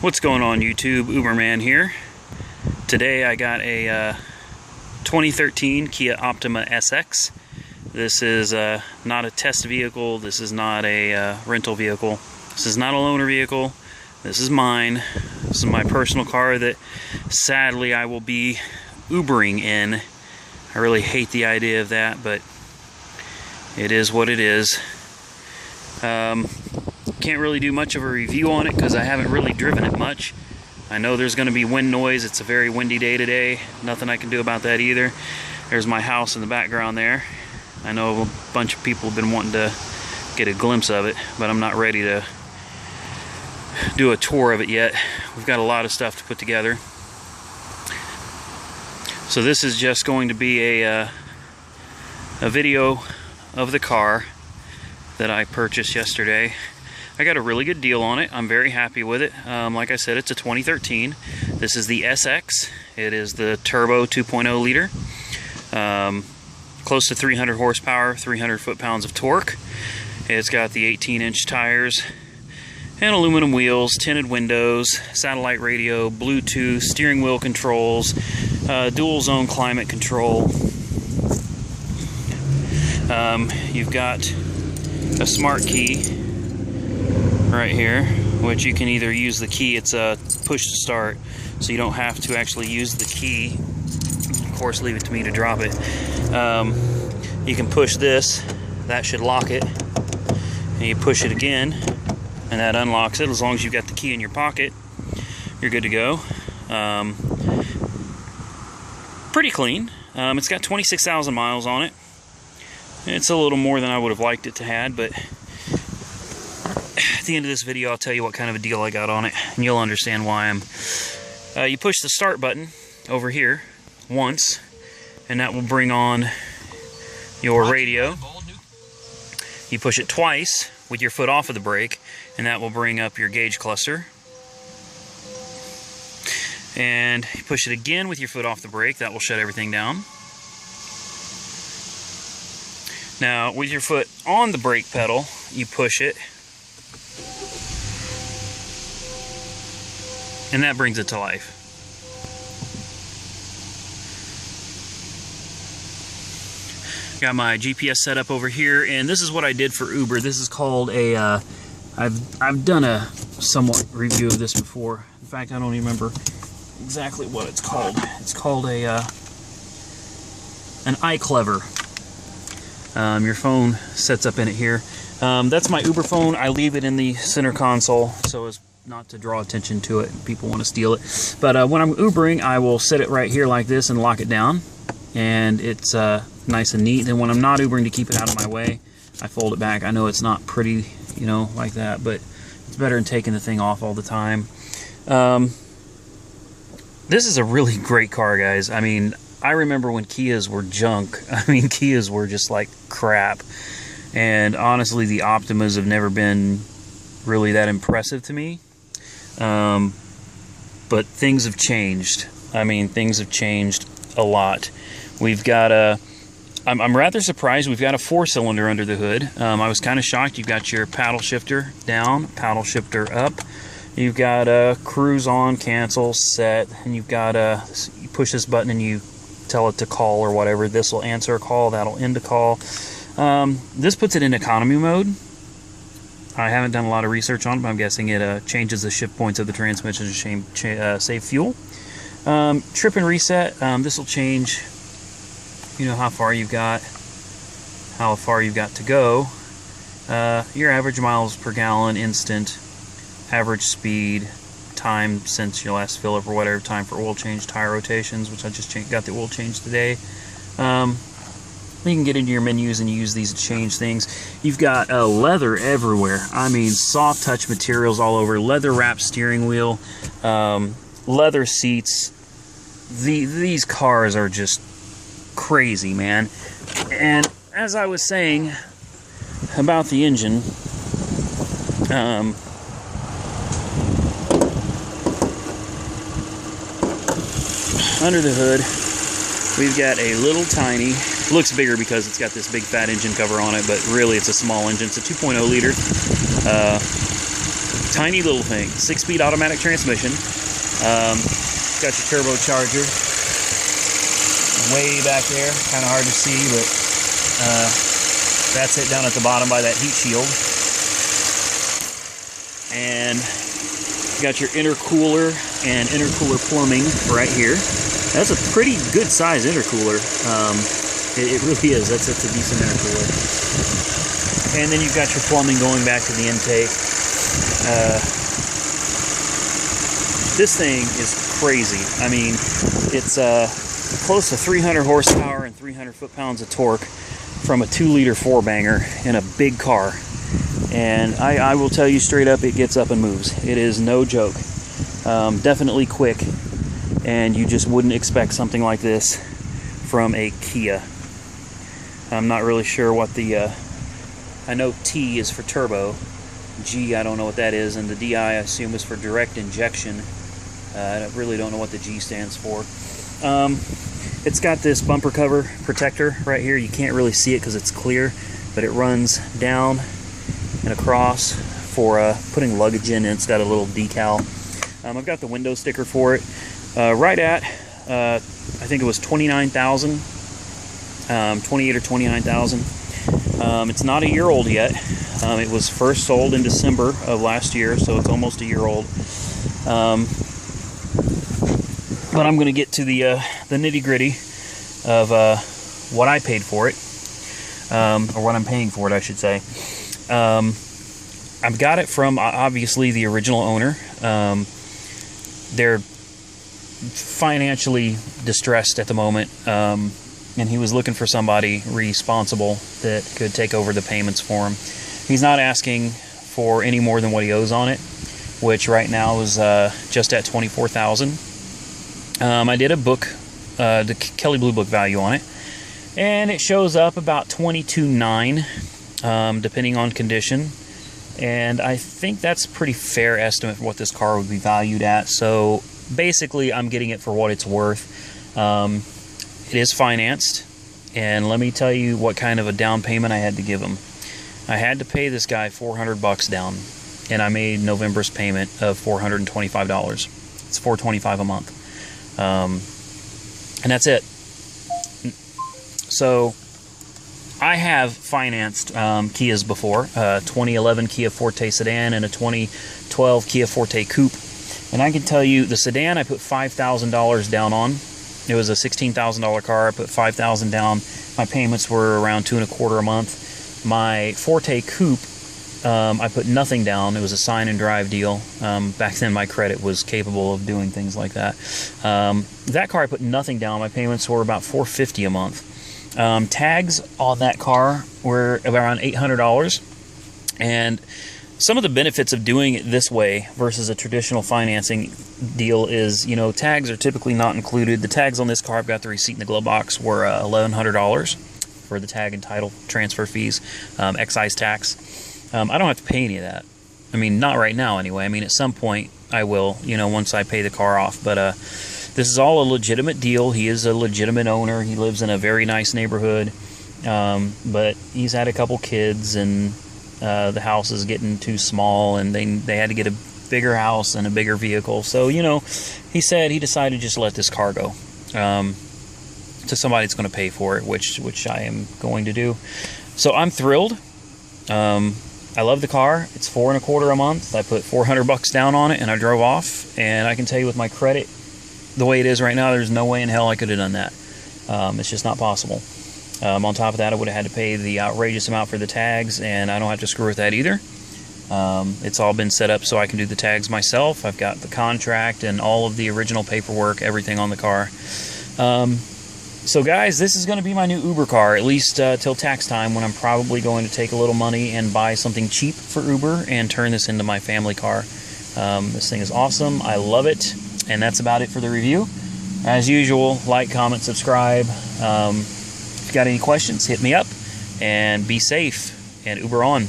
What's going on YouTube? UberMan here. Today I got a 2013 Kia Optima SX. This is not a test vehicle. This is not a rental vehicle. This is not a loaner vehicle. This is mine. This is my personal car that sadly I will be Ubering in. I really hate the idea of that, but it is what it is. Can't really do much of a review on it because I haven't really driven it much. I know there's going to be wind noise. It's a very windy day today. Nothing I can do about that either. There's my house in the background there. I know a bunch of people have been wanting to get a glimpse of it, but I'm not ready to do a tour of it yet. We've got a lot of stuff to put together. So this is just going to be a video of the car that I purchased yesterday. I got a really good deal on it. I'm very happy with it. Like I said, it's a 2013. This is the SX. It is the turbo 2.0 liter. Close to 300 horsepower, 300 foot-pounds of torque. It's got the 18-inch tires and aluminum wheels, tinted windows, satellite radio, Bluetooth, steering wheel controls, dual zone climate control. You've got a smart key right here, which you can either use the key, it's a push to start, so you don't have to actually use the key. Of course, leave it to me to drop it. You can push this, that should lock it, and you push it again, and that unlocks it. As long as you've got the key in your pocket, you're good to go. Pretty clean. It's got 26,000 miles on it. It's a little more than I would have liked it to have, but at the end of this video I'll tell you what kind of a deal I got on it, and you'll understand why you push the start button over here once, and that will bring on your radio. You push it twice with your foot off of the brake, and that will bring up your gauge cluster. And you push it again with your foot off the brake, that will shut everything down. Now, with your foot on the brake pedal, you push it, and that brings it to life. Got my GPS set up over here, and this is what I did for Uber. This is called a, I've done a somewhat review of this before. In fact, I don't even remember exactly what it's called. It's called a, an iClever. Your phone sets up in it here. That's my Uber phone. I leave it in the center console so as not to draw attention to it. People want to steal it. But when I'm Ubering, I will set it right here like this and lock it down. And it's nice and neat. Then when I'm not Ubering, to keep it out of my way, I fold it back. I know it's not pretty, you know, like that, but it's better than taking the thing off all the time. This is a really great car, guys. I mean, I remember when Kias were junk. I mean, Kias were just like crap. And honestly, the Optimas have never been really that impressive to me. But things have changed. I mean, things have changed a lot. We've got a... I'm rather surprised we've got a 4-cylinder under the hood. I was kind of shocked. You've got your paddle shifter down, paddle shifter up. You've got a cruise on, cancel, set, and you've got a... You push this button and you tell it to call or whatever. This will answer a call, that'll end a call. This puts it in economy mode. I haven't done a lot of research on it, but I'm guessing it changes the shift points of the transmission to save fuel. Trip and reset, this will change, you know, how far you've got to go. Your average miles per gallon, instant, average speed, time since your last fill up or whatever, time for oil change, tire rotations, which I just got the oil change today. You can get into your menus and use these to change things. You've got leather everywhere. I mean, soft touch materials all over. Leather wrapped steering wheel, leather seats. These cars are just crazy, man. And as I was saying about the engine, under the hood, we've got a little tiny, looks bigger because it's got this big fat engine cover on it, but really it's a small engine. It's a 2.0 liter. Tiny little thing. 6-speed automatic transmission. Got your turbocharger way back there. Kind of hard to see, but that's it down at the bottom by that heat shield. And got your intercooler and intercooler plumbing right here. That's a pretty good size intercooler. It really is. That's a decent intercooler. And then you've got your plumbing going back to the intake. This thing is crazy. I mean, it's close to 300 horsepower and 300 foot-pounds of torque from a 2-liter 4-banger in a big car. And I will tell you straight up, it gets up and moves. It is no joke. Definitely quick, and you just wouldn't expect something like this from a Kia. I'm not really sure what the I know T is for turbo, G I don't know what that is, and the DI I assume is for direct injection. I really don't know what the G stands for. It's got this bumper cover protector right here. You can't really see it because it's clear, but it runs down and across for putting luggage in, and it's got a little decal. I've got the window sticker for it. Right at, I think it was $29,000, 28 or $29,000. It's not a year old yet. It was first sold in December of last year, so it's almost a year old. But I'm going to get to the nitty-gritty of what I paid for it, or what I'm paying for it, I should say. I've got it from, obviously, the original owner. They're financially distressed at the moment, and he was looking for somebody responsible that could take over the payments for him. He's not asking for any more than what he owes on it, which right now is just at $24,000. I did a book, the Kelley Blue Book value on it, and it shows up about $22,900, depending on condition. And I think that's a pretty fair estimate for what this car would be valued at. So basically, I'm getting it for what it's worth. It is financed, and let me tell you what kind of a down payment I had to give him. I had to pay this guy $400 down, and I made November's payment of $425. It's $425 a month, and that's it. So I have financed Kias before, 2011 Kia Forte sedan and a 2012 Kia Forte coupe. And I can tell you, the sedan I put $5,000 down on. It was a $16,000 car. I put $5,000 down. My payments were around $225 a month. My Forte coupe, I put nothing down. It was a sign and drive deal. Back then, my credit was capable of doing things like that. That car, I put nothing down. My payments were about $450 a month. Tags on that car were around $800, and some of the benefits of doing it this way versus a traditional financing deal is, you know, tags are typically not included. The tags on this car, I've got the receipt in the glove box, were $1,100 for the tag and title transfer fees, excise tax. I don't have to pay any of that. I mean, not right now anyway. I mean, at some point I will, you know, once I pay the car off, but this is all a legitimate deal. He is a legitimate owner. He lives in a very nice neighborhood, but he's had a couple kids, and the house is getting too small, and they had to get a bigger house and a bigger vehicle. So, you know, he decided to just let this car go to somebody that's going to pay for it, which I am going to do. So I'm thrilled. I love the car. It's $425 a month. I put $400 down on it, and I drove off. And I can tell you, with my credit the way it is right now, there's no way in hell I could have done that. It's just not possible. On top of that, I would have had to pay the outrageous amount for the tags, and I don't have to screw with that either. It's all been set up so I can do the tags myself. I've got the contract and all of the original paperwork, everything on the car. So guys, this is going to be my new Uber car, at least till tax time, when I'm probably going to take a little money and buy something cheap for Uber and turn this into my family car. This thing is awesome. I love it. And that's about it for the review. As usual, like, comment, subscribe. If you got any questions, hit me up, and be safe, and Uber on.